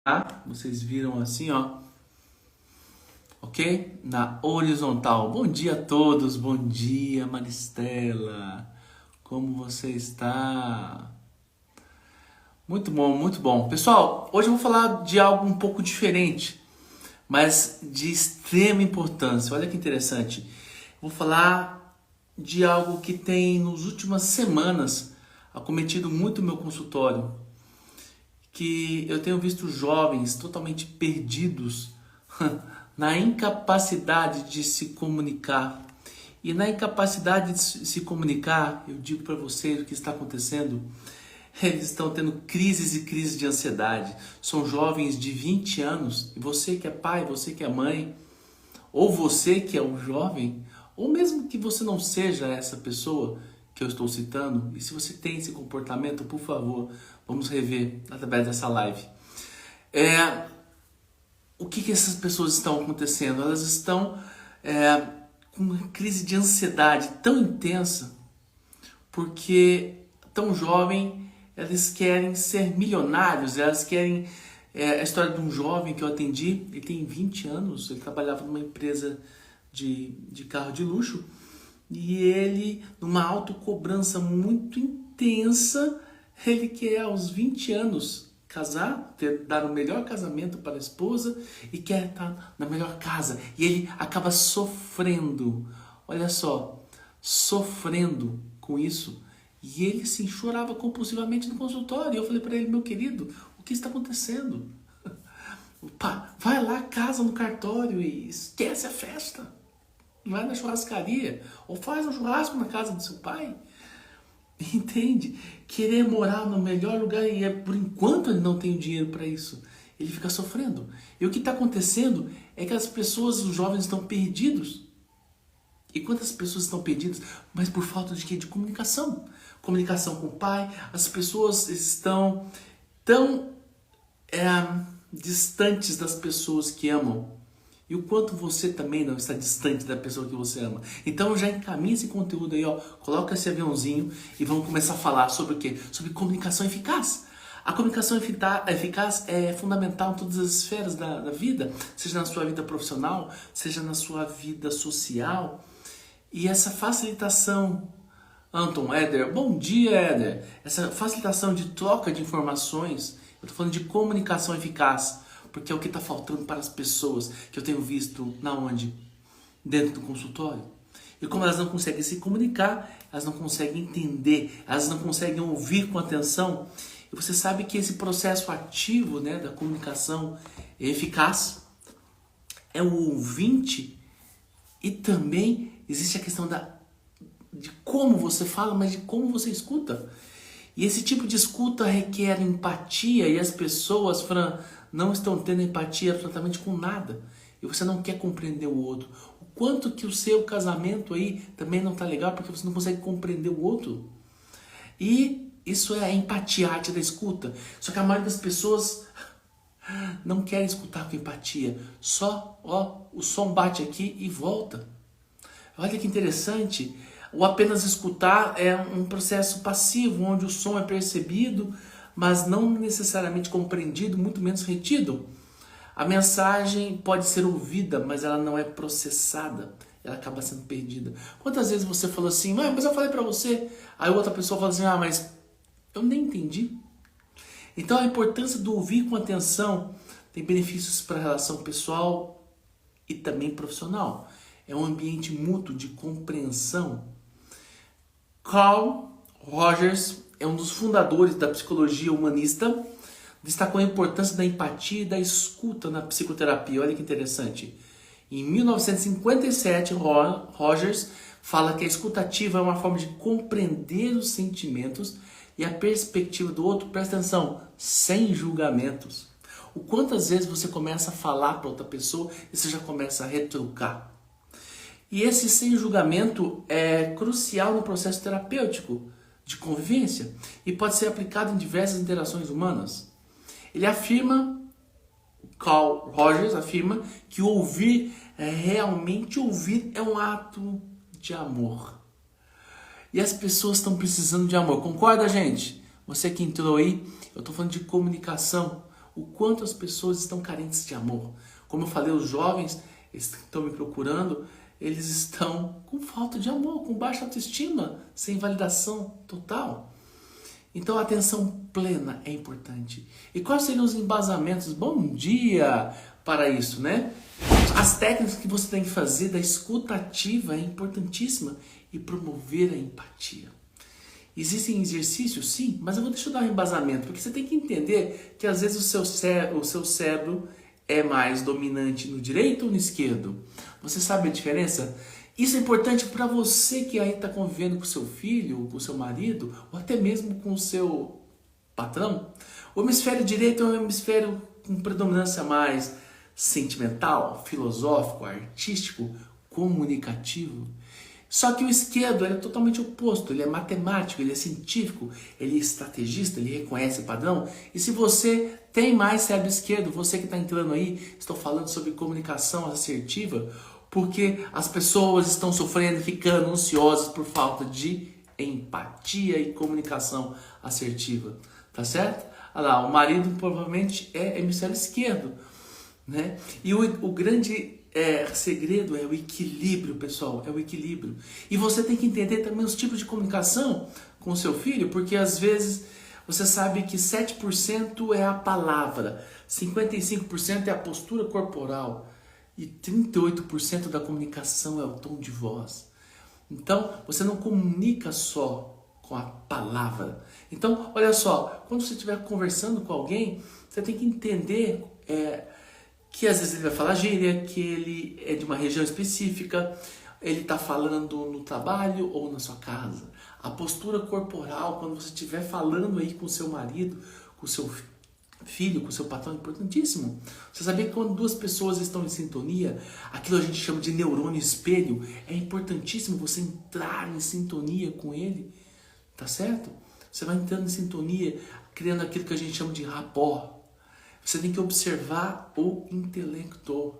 Tá? Vocês viram assim, ó, ok? Na horizontal. Bom dia a todos, bom dia Maristela. Como você está? Muito bom, muito bom. Pessoal, hoje eu vou falar de algo um pouco diferente, mas de extrema importância. Olha que interessante. Vou falar de algo que tem, nas últimas semanas, acometido muito o meu consultório, que eu tenho visto jovens totalmente perdidos na incapacidade de se comunicar. E na incapacidade de se comunicar, eu digo para vocês o que está acontecendo. Eles estão tendo crises e crises de ansiedade. São jovens de 20 anos. E você que é pai, você que é mãe, ou você que é um jovem, ou mesmo que você não seja essa pessoa que eu estou citando, e se você tem esse comportamento, por favor, vamos rever através dessa live. O que essas pessoas estão acontecendo? Elas estão com uma crise de ansiedade tão intensa, porque tão jovem, eles querem ser milionários, elas querem... a história de um jovem que eu atendi, ele tem 20 anos, ele trabalhava numa empresa de carro de luxo, e ele, numa autocobrança muito intensa, ele quer aos 20 anos casar, dar o melhor casamento para a esposa e quer estar na melhor casa. E ele acaba sofrendo, olha só, sofrendo com isso. E ele se chorava compulsivamente no consultório. E eu falei para ele, meu querido, o que está acontecendo? Pá, vai lá, casa no cartório e esquece a festa. Vai na churrascaria, ou faz um churrasco na casa do seu pai. Entende? Querer morar no melhor lugar e por enquanto ele não tem o dinheiro para isso. Ele fica sofrendo. E o que está acontecendo é que as pessoas, os jovens estão perdidos. E quantas pessoas estão perdidas? Mas por falta de quê? De comunicação. Comunicação com o pai. As pessoas estão tão distantes das pessoas que amam. E o quanto você também não está distante da pessoa que você ama. Então já encaminha esse conteúdo aí, ó. Coloca esse aviãozinho e vamos começar a falar sobre o quê? Sobre comunicação eficaz. A comunicação eficaz é fundamental em todas as esferas da vida, seja na sua vida profissional, seja na sua vida social. E essa facilitação, Anton, Éder, bom dia Éder. Essa facilitação de troca de informações, eu estou falando de comunicação eficaz. Porque é o que está faltando para as pessoas que eu tenho visto na onde? Dentro do consultório. E como elas não conseguem se comunicar, elas não conseguem entender, elas não conseguem ouvir com atenção. E você sabe que esse processo ativo, né, da comunicação eficaz é o ouvinte, e também existe a questão de como você fala, mas de como você escuta. E esse tipo de escuta requer empatia e as pessoas, Fran, não estão tendo empatia absolutamente com nada. E você não quer compreender o outro. O quanto que o seu casamento aí também não está legal porque você não consegue compreender o outro. E isso é a empatia, a arte da escuta. Só que a maioria das pessoas não querem escutar com empatia. Só, ó, o som bate aqui e volta. Olha que interessante. O apenas escutar é um processo passivo, onde o som é percebido, mas não necessariamente compreendido, muito menos retido. A mensagem pode ser ouvida, mas ela não é processada. Ela acaba sendo perdida. Quantas vezes você falou assim, mas eu falei pra você. Aí outra pessoa fala assim, mas eu nem entendi. Então a importância do ouvir com atenção tem benefícios para a relação pessoal e também profissional. É um ambiente mútuo de compreensão. Carl Rogers é um dos fundadores da psicologia humanista, destacou a importância da empatia e da escuta na psicoterapia. Olha que interessante. Em 1957, Rogers fala que a escutativa é uma forma de compreender os sentimentos e a perspectiva do outro, presta atenção, sem julgamentos. O quantas vezes você começa a falar para outra pessoa e você já começa a retrucar. E esse sem julgamento é crucial no processo terapêutico de convivência e pode ser aplicado em diversas interações humanas. Ele afirma, Carl Rogers afirma, que ouvir, realmente ouvir, é um ato de amor. E as pessoas estão precisando de amor. Concorda, gente? Você que entrou aí, eu estou falando de comunicação. o quanto as pessoas estão carentes de amor. Como eu falei, os jovens que estão me procurando, eles estão com falta de amor, com baixa autoestima, sem validação total. Então a atenção plena é importante. E quais seriam os embasamentos? Bom dia para isso, né? As técnicas que você tem que fazer da escuta ativa é importantíssima e promover a empatia. Existem exercícios? Sim, mas eu vou deixar eu dar um embasamento, porque você tem que entender que às vezes o seu cérebro é mais dominante no direito ou no esquerdo. Você sabe a diferença? Isso é importante para você que aí está convivendo com seu filho, com seu marido, ou até mesmo com o seu patrão. O hemisfério direito é um hemisfério com predominância mais sentimental, filosófico, artístico, comunicativo. Só que o esquerdo é totalmente oposto, ele é matemático, ele é científico, ele é estrategista, ele reconhece padrão. E se você tem mais cérebro esquerdo, você que está entrando aí, estou falando sobre comunicação assertiva, porque as pessoas estão sofrendo e ficando ansiosas por falta de empatia e comunicação assertiva, tá certo? Olha lá, o marido provavelmente é hemisfério esquerdo, né? E o grande segredo é o equilíbrio, pessoal, é o equilíbrio. E você tem que entender também os tipos de comunicação com o seu filho, porque às vezes você sabe que 7% é a palavra, 55% é a postura corporal e 38% da comunicação é o tom de voz. Então, você não comunica só com a palavra. Então, olha só, quando você estiver conversando com alguém, você tem que entender que às vezes ele vai falar gíria, que ele é de uma região específica, ele está falando no trabalho ou na sua casa. A postura corporal, quando você estiver falando aí com o seu marido, com o seu filho, com o seu patrão, é importantíssimo. Você sabia que quando duas pessoas estão em sintonia, aquilo a gente chama de neurônio espelho, é importantíssimo você entrar em sintonia com ele, tá certo? Você vai entrando em sintonia, criando aquilo que a gente chama de rapport. Você tem que observar o intelecto.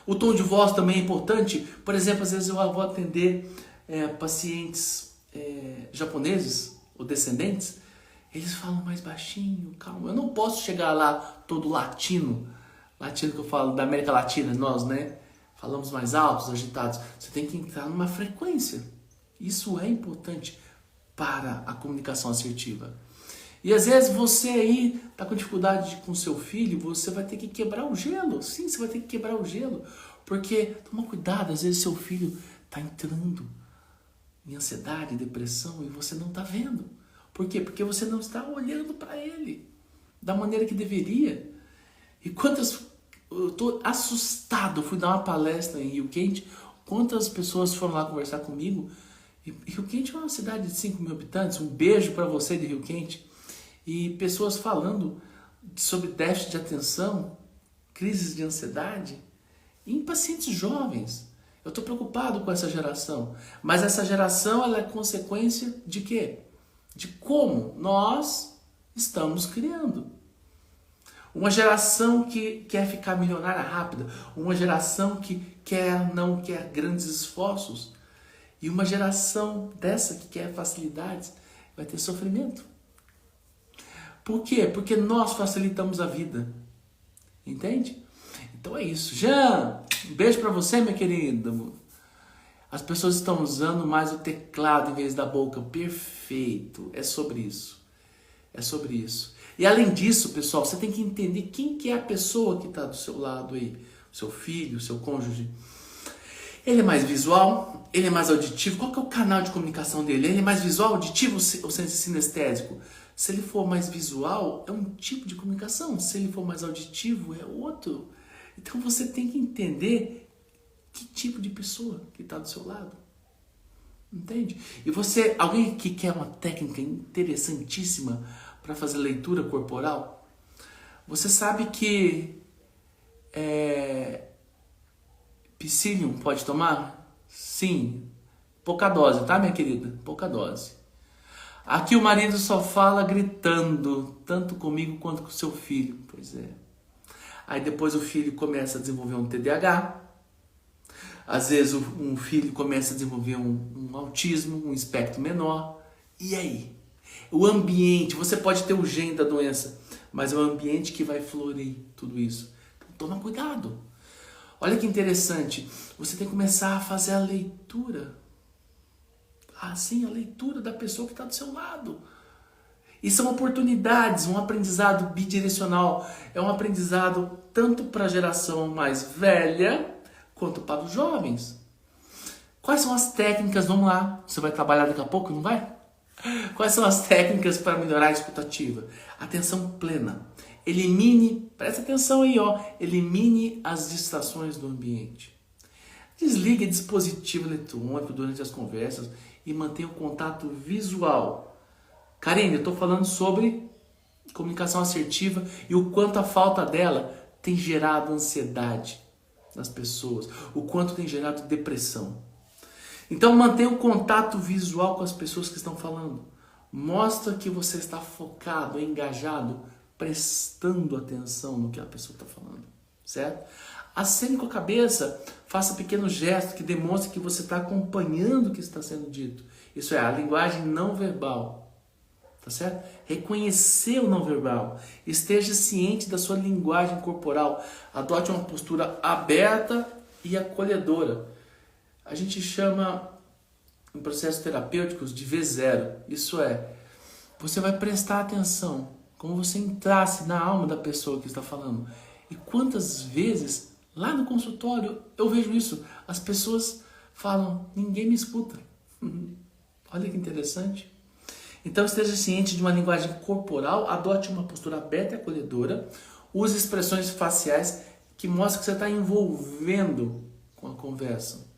O tom de voz também é importante. Por exemplo, às vezes eu vou atender pacientes japoneses ou descendentes. Eles falam mais baixinho, calma. Eu não posso chegar lá todo latino que eu falo da América Latina, nós, né? Falamos mais altos, agitados. Você tem que entrar numa frequência. Isso é importante para a comunicação assertiva. E às vezes você aí está com dificuldade com seu filho, você vai ter que quebrar o gelo. Sim, você vai ter que quebrar o gelo. Porque, toma cuidado, às vezes seu filho está entrando em ansiedade, depressão e você não está vendo. Por quê? Porque você não está olhando para ele da maneira que deveria. E eu estou assustado, fui dar uma palestra em Rio Quente, quantas pessoas foram lá conversar comigo. E Rio Quente é uma cidade de 5 mil habitantes, um beijo para você de Rio Quente. E pessoas falando sobre déficit de atenção, crises de ansiedade, em pacientes jovens. Eu estou preocupado com essa geração. Mas essa geração ela é consequência de quê? De como nós estamos criando. Uma geração que quer ficar milionária rápida. Uma geração que não quer grandes esforços. E uma geração dessa que quer facilidades vai ter sofrimento. Por quê? Porque nós facilitamos a vida. Entende? Então é isso. Jean, um beijo pra você, minha querida. As pessoas estão usando mais o teclado em vez da boca. Perfeito. É sobre isso. É sobre isso. E além disso, pessoal, você tem que entender quem que é a pessoa que está do seu lado aí. O seu filho, o seu cônjuge. Ele é mais visual? Ele é mais auditivo? Qual que é o canal de comunicação dele? Ele é mais visual, auditivo ou sinestésico? Se ele for mais visual, é um tipo de comunicação. Se ele for mais auditivo, é outro. Então você tem que entender que tipo de pessoa que está do seu lado. Entende? E você, alguém que quer uma técnica interessantíssima para fazer leitura corporal, você sabe que Psyllium pode tomar? Sim. Pouca dose, tá, minha querida? Pouca dose. Aqui o marido só fala gritando, tanto comigo quanto com seu filho. Pois é. Aí depois o filho começa a desenvolver um TDAH. Às vezes um filho começa a desenvolver um autismo, um espectro menor. E aí? O ambiente, você pode ter o gene da doença, mas é o ambiente que vai florir tudo isso. Então toma cuidado. Olha que interessante, você tem que começar a fazer a leitura. Sim, a leitura da pessoa que está do seu lado. E são oportunidades, um aprendizado bidirecional. É um aprendizado tanto para a geração mais velha, quanto para os jovens. Quais são as técnicas? Vamos lá, você vai trabalhar daqui a pouco, não vai? Quais são as técnicas para melhorar a escutativa? Atenção plena. Elimine, presta atenção aí, elimine as distrações do ambiente. Desligue dispositivo eletrônico durante as conversas e mantenha o contato visual. Karine, eu estou falando sobre comunicação assertiva e o quanto a falta dela tem gerado ansiedade nas pessoas, o quanto tem gerado depressão. Então mantenha o contato visual com as pessoas que estão falando. Mostra que você está focado, engajado, prestando atenção no que a pessoa está falando, certo? Acene com a cabeça, faça pequenos gestos que demonstrem que você está acompanhando o que está sendo dito. Isso é a linguagem não verbal, tá certo? Reconhecer o não verbal, esteja ciente da sua linguagem corporal, adote uma postura aberta e acolhedora. A gente chama, em processos terapêuticos, de V0. Isso é, você vai prestar atenção, como você entrasse na alma da pessoa que está falando. E quantas vezes, lá no consultório, eu vejo isso. As pessoas falam, ninguém me escuta. Olha que interessante. Então esteja ciente de uma linguagem corporal, adote uma postura aberta e acolhedora, use expressões faciais que mostram que você está envolvendo com a conversa.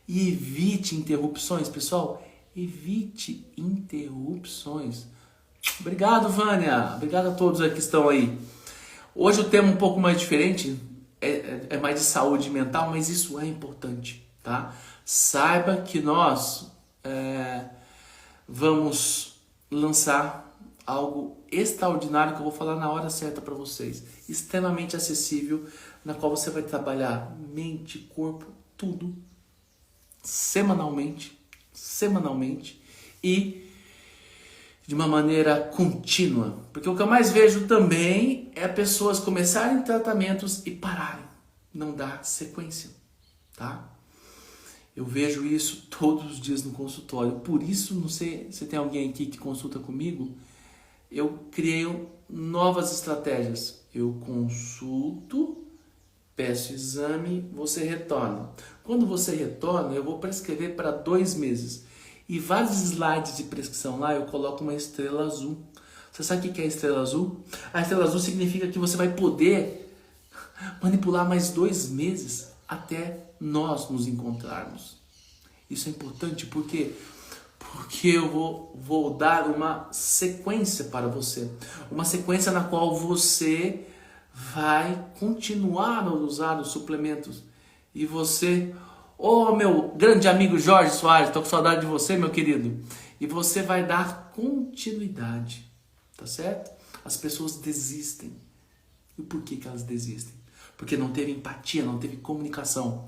E evite interrupções, pessoal. Evite interrupções. Obrigado, Vânia. Obrigado a todos que estão aí. Hoje o tema é um pouco mais diferente. É mais de saúde mental, mas isso é importante, tá? Saiba que nós vamos lançar algo extraordinário que eu vou falar na hora certa para vocês. Extremamente acessível, na qual você vai trabalhar mente, corpo, tudo. Semanalmente e de uma maneira contínua. Porque o que eu mais vejo também é pessoas começarem tratamentos e pararem, não dar sequência, tá? Eu vejo isso todos os dias no consultório. Por isso, não sei se tem alguém aqui que consulta comigo, eu criei novas estratégias. Eu consulto, peço exame, você retorna. Quando você retorna, eu vou prescrever para 2 meses. E vários slides de prescrição lá, eu coloco uma estrela azul. Você sabe o que é a estrela azul? A estrela azul significa que você vai poder manipular mais 2 meses até nós nos encontrarmos. Isso é importante porque eu vou dar uma sequência para você. Uma sequência na qual você vai continuar a usar os suplementos. E você, meu grande amigo Jorge Soares, estou com saudade de você, meu querido. E você vai dar continuidade, tá certo? As pessoas desistem. E por que elas desistem? Porque não teve empatia, não teve comunicação.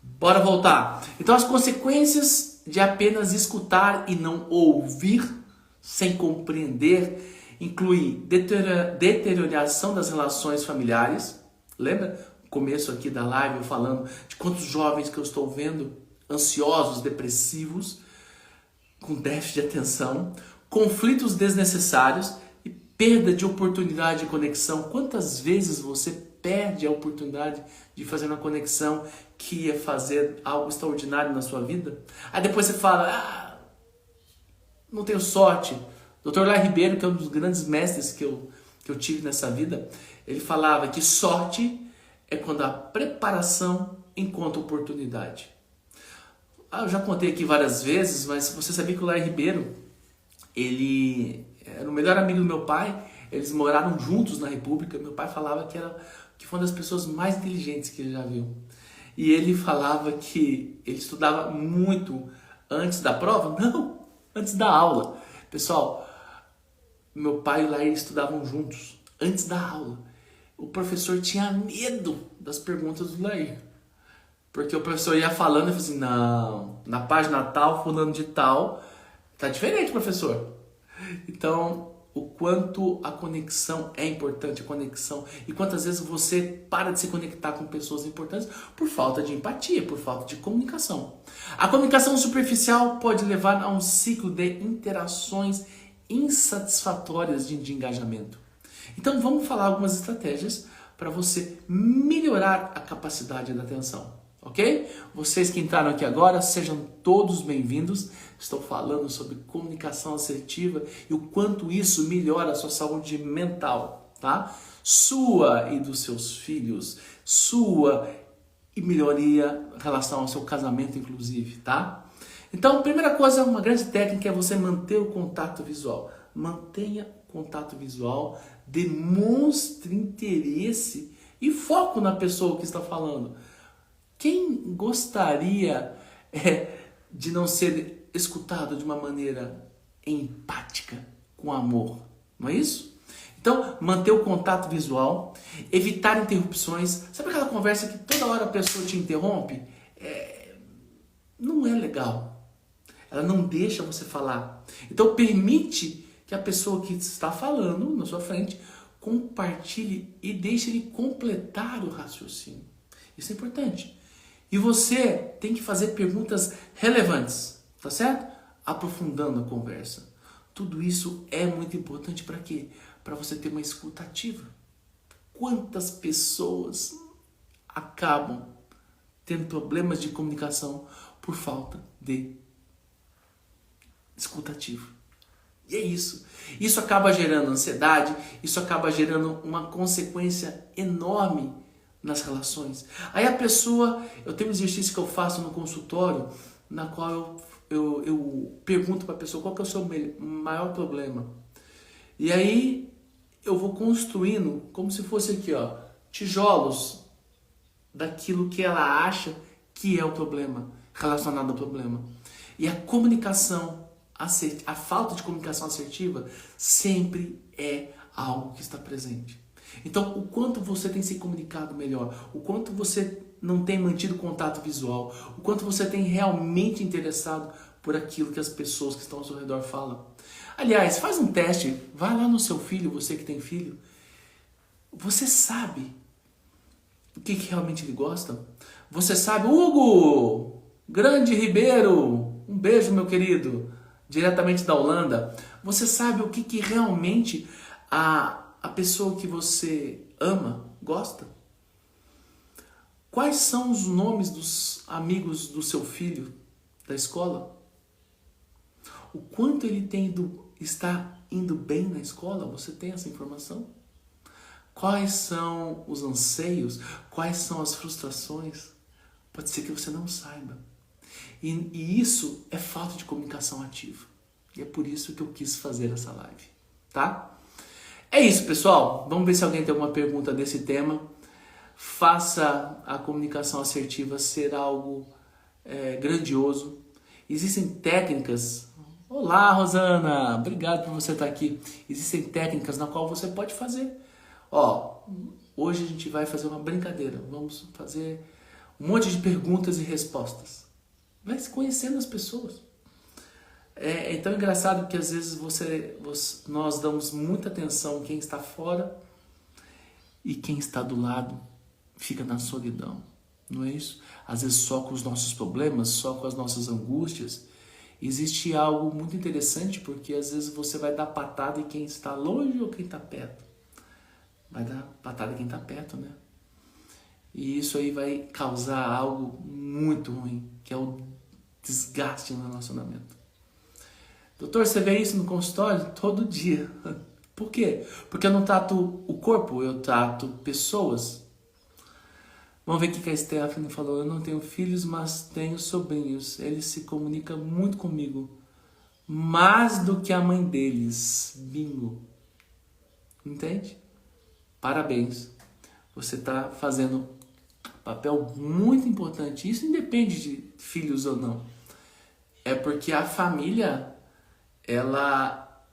Bora voltar. Então as consequências de apenas escutar e não ouvir, sem compreender, inclui deterioração das relações familiares. Lembra? No começo aqui da live eu falando de quantos jovens que eu estou vendo ansiosos, depressivos, com déficit de atenção, conflitos desnecessários e perda de oportunidade de conexão. Quantas vezes você perde a oportunidade de fazer uma conexão que ia fazer algo extraordinário na sua vida? Aí depois você fala, não tenho sorte. Dr. Lai Ribeiro, que é um dos grandes mestres que eu tive nessa vida, ele falava que sorte é quando a preparação encontra oportunidade. Eu já contei aqui várias vezes, mas você sabia que o Lai Ribeiro, ele era o melhor amigo do meu pai, eles moraram juntos na República. Meu pai falava que foi uma das pessoas mais inteligentes que ele já viu. E ele falava que ele estudava muito antes da prova? Não, antes da aula. Pessoal, meu pai e o Lair estudavam juntos, antes da aula. O professor tinha medo das perguntas do Lair. Porque o professor ia falando e falava assim, não, na página tal, fulano de tal, tá diferente, professor. Então, o quanto a conexão é importante, a conexão, e quantas vezes você para de se conectar com pessoas importantes por falta de empatia, por falta de comunicação. A comunicação superficial pode levar a um ciclo de interações insatisfatórias de engajamento. Então vamos falar algumas estratégias para você melhorar a capacidade da atenção, ok? Vocês que entraram aqui agora, sejam todos bem-vindos. Estou falando sobre comunicação assertiva e o quanto isso melhora a sua saúde mental, tá? Sua e dos seus filhos, sua e melhoria em relação ao seu casamento, inclusive, tá? Então, primeira coisa, uma grande técnica é você manter o contato visual. Mantenha contato visual, demonstre interesse e foco na pessoa que está falando. Quem gostaria de não ser escutado de uma maneira empática, com amor, não é isso? Então, manter o contato visual, evitar interrupções. Sabe aquela conversa que toda hora a pessoa te interrompe? Não é legal. Ela não deixa você falar. Então, permite que a pessoa que está falando na sua frente compartilhe e deixe ele completar o raciocínio. Isso é importante. E você tem que fazer perguntas relevantes, tá certo? Aprofundando a conversa. Tudo isso é muito importante para quê? Para você ter uma escuta ativa. Quantas pessoas acabam tendo problemas de comunicação por falta de escuta ativa? E é isso. Isso acaba gerando ansiedade, isso acaba gerando uma consequência enorme nas relações. Aí a pessoa, eu tenho um exercício que eu faço no consultório, na qual eu pergunto para a pessoa qual que é o seu maior problema. E aí eu vou construindo como se fosse aqui, ó, tijolos daquilo que ela acha que é o problema, relacionado ao problema. E a comunicação a falta de comunicação assertiva sempre é algo que está presente. Então, o quanto você tem se comunicado melhor, o quanto você não tem mantido contato visual, o quanto você tem realmente interessado por aquilo que as pessoas que estão ao seu redor falam. Aliás, faz um teste, vai lá no seu filho, você que tem filho, você sabe o que realmente ele gosta? Você sabe, Hugo, grande Ribeiro, um beijo, meu querido, diretamente da Holanda. Você sabe o que realmente a pessoa que você ama gosta? Quais são os nomes dos amigos do seu filho da escola? O quanto ele está indo bem na escola? Você tem essa informação? Quais são os anseios? Quais são as frustrações? Pode ser que você não saiba. E isso é falta de comunicação ativa. E é por isso que eu quis fazer essa live, tá? É isso, pessoal. Vamos ver se alguém tem alguma pergunta desse tema. Faça a comunicação assertiva ser algo grandioso. Existem técnicas. Olá, Rosana. Obrigado por você estar aqui. Existem técnicas na qual você pode fazer. Hoje a gente vai fazer uma brincadeira. Vamos fazer um monte de perguntas e respostas. Vai se conhecendo as pessoas. É tão engraçado que às vezes nós damos muita atenção a quem está fora e quem está do lado fica na solidão, não é isso? Às vezes só com os nossos problemas, só com as nossas angústias. Existe algo muito interessante porque às vezes você vai dar patada em quem está longe ou quem está perto. Vai dar patada em quem está perto, né? E isso aí vai causar algo muito ruim, que é o desgaste no relacionamento. Doutor, você vê isso no consultório todo dia. Por quê? Porque eu não trato o corpo, eu trato pessoas. Vamos ver o que a Stephanie falou. Eu não tenho filhos, mas tenho sobrinhos. Eles se comunicam muito comigo. Mais do que a mãe deles. Bingo. Entende? Parabéns. Você está fazendo um papel muito importante. Isso independe de filhos ou não. É porque a família, ela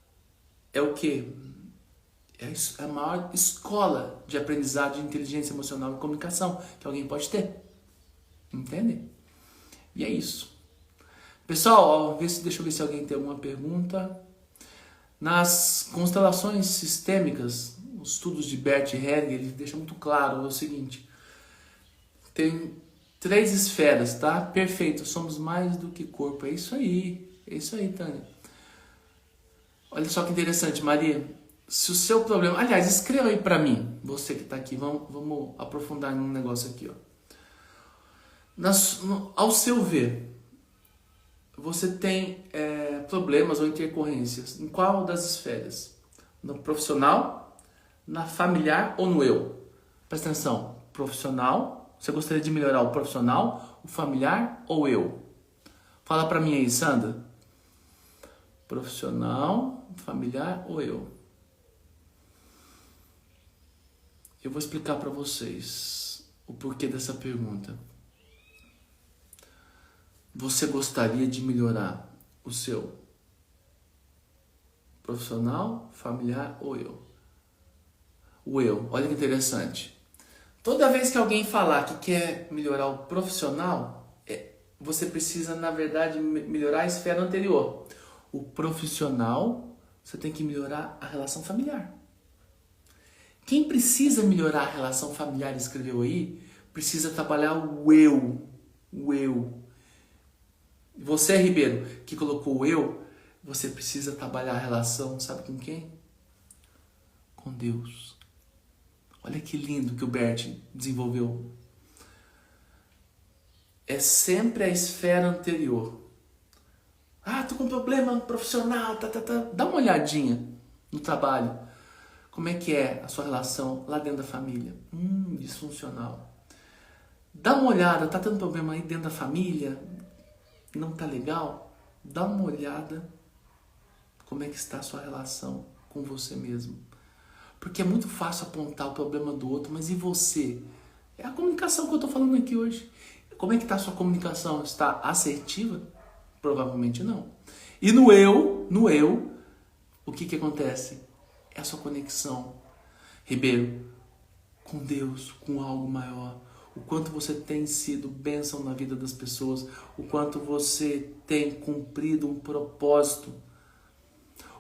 é o quê? É a maior escola de aprendizado de inteligência emocional e comunicação que alguém pode ter. Entende? E é isso. Pessoal, deixa eu ver se alguém tem alguma pergunta. Nas constelações sistêmicas, os estudos de Bert Hellinger, ele deixa muito claro o seguinte: tem 3 esferas, tá? Perfeito, somos mais do que corpo. É isso aí, Tânia. Olha só que interessante, Maria. Se o seu problema... Aliás, escreva aí pra mim, você que tá aqui. Vamos aprofundar num negócio aqui, ó. Ao seu ver, você tem problemas ou intercorrências em qual das esferas? No profissional, na familiar ou no eu? Presta atenção. Profissional, você gostaria de melhorar o profissional, o familiar ou eu? Fala pra mim aí, Sandra. Profissional, familiar ou eu? Eu vou explicar pra vocês o porquê dessa pergunta. Você gostaria de melhorar o seu profissional, familiar ou eu? O eu, olha que interessante. Toda vez que alguém falar que quer melhorar o profissional, você precisa, na verdade, melhorar a esfera anterior. O profissional, você tem que melhorar a relação familiar. Quem precisa melhorar a relação familiar, escreveu aí, precisa trabalhar o eu. O eu. Você, Ribeiro, que colocou o eu, você precisa trabalhar a relação, sabe com quem? Com Deus. Olha que lindo que o Bert desenvolveu. É sempre a esfera anterior. Ah, tô com um problema profissional, Dá uma olhadinha no trabalho. Como é que é a sua relação lá dentro da família? Disfuncional. Dá uma olhada, tá tendo problema aí dentro da família? Não tá legal? Dá uma olhada como é que está a sua relação com você mesmo. Porque é muito fácil apontar o problema do outro, mas e você? É a comunicação que eu tô falando aqui hoje. Como é que tá a sua comunicação? Está assertiva? Provavelmente não. E no eu, o que acontece? É a sua conexão, Ribeiro, com Deus, com algo maior. O quanto você tem sido bênção na vida das pessoas, o quanto você tem cumprido um propósito,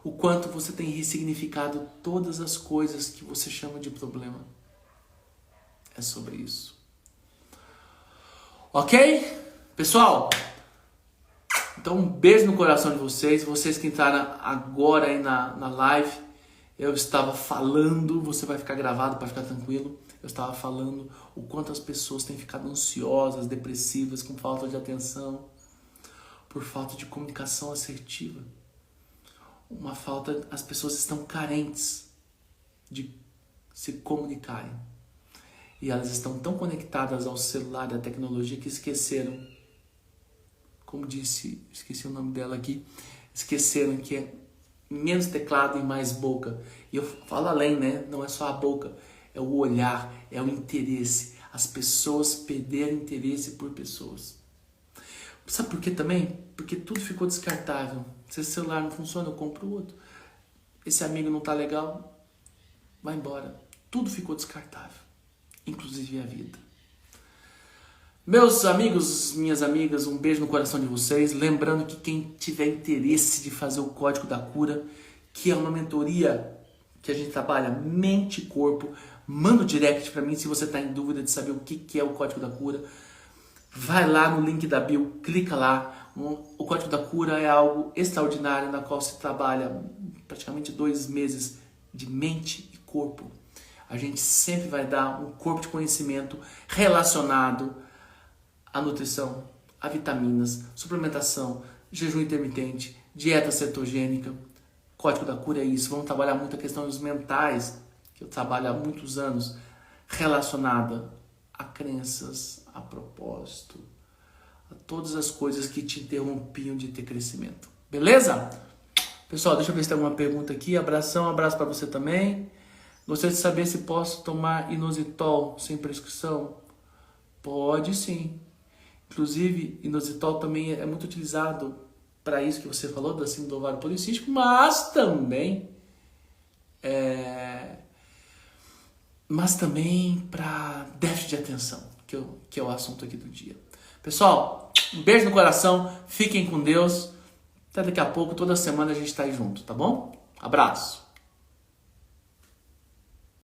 o quanto você tem ressignificado todas as coisas que você chama de problema. É sobre isso. Ok? Pessoal, então um beijo no coração de vocês. Vocês que entraram agora aí na live, eu estava falando, você vai ficar gravado para ficar tranquilo. Eu estava falando o quanto as pessoas têm ficado ansiosas, depressivas, com falta de atenção, por falta de comunicação assertiva. As pessoas estão carentes de se comunicarem. E elas estão tão conectadas ao celular e à tecnologia que esqueceram, como disse, esqueci o nome dela aqui, esqueceram que é menos teclado e mais boca. E eu falo além, né? Não é só a boca, é o olhar, é o interesse. As pessoas perderam interesse por pessoas. Sabe por quê também? Porque tudo ficou descartável. Se esse celular não funciona, eu compro outro. Esse amigo não tá legal, vai embora. Tudo ficou descartável, inclusive a vida. Meus amigos, minhas amigas, um beijo no coração de vocês. Lembrando que quem tiver interesse de fazer o Código da Cura, que é uma mentoria que a gente trabalha mente e corpo, manda um direct para mim se você está em dúvida de saber o que é o Código da Cura. Vai lá no link da bio, clica lá. O Código da Cura é algo extraordinário na qual se trabalha praticamente 2 meses de mente e corpo. A gente sempre vai dar um corpo de conhecimento relacionado à nutrição, a vitaminas, suplementação, jejum intermitente, dieta cetogênica. Código da Cura é isso. Vamos trabalhar muito a questão dos mentais, que eu trabalho há muitos anos, relacionada a crenças, a propósito, a todas as coisas que te interrompiam de ter crescimento. Beleza? Pessoal, deixa eu ver se tem alguma pergunta aqui. Abração, abraço para você também. Gostaria de saber se posso tomar inositol sem prescrição? Pode sim. Inclusive, inositol também é muito utilizado para isso que você falou, da síndrome do ovário policístico, mas também para déficit de atenção, que é o assunto aqui do dia. Pessoal, um beijo no coração, fiquem com Deus. Até daqui a pouco, toda semana a gente está aí junto, tá bom? Abraço!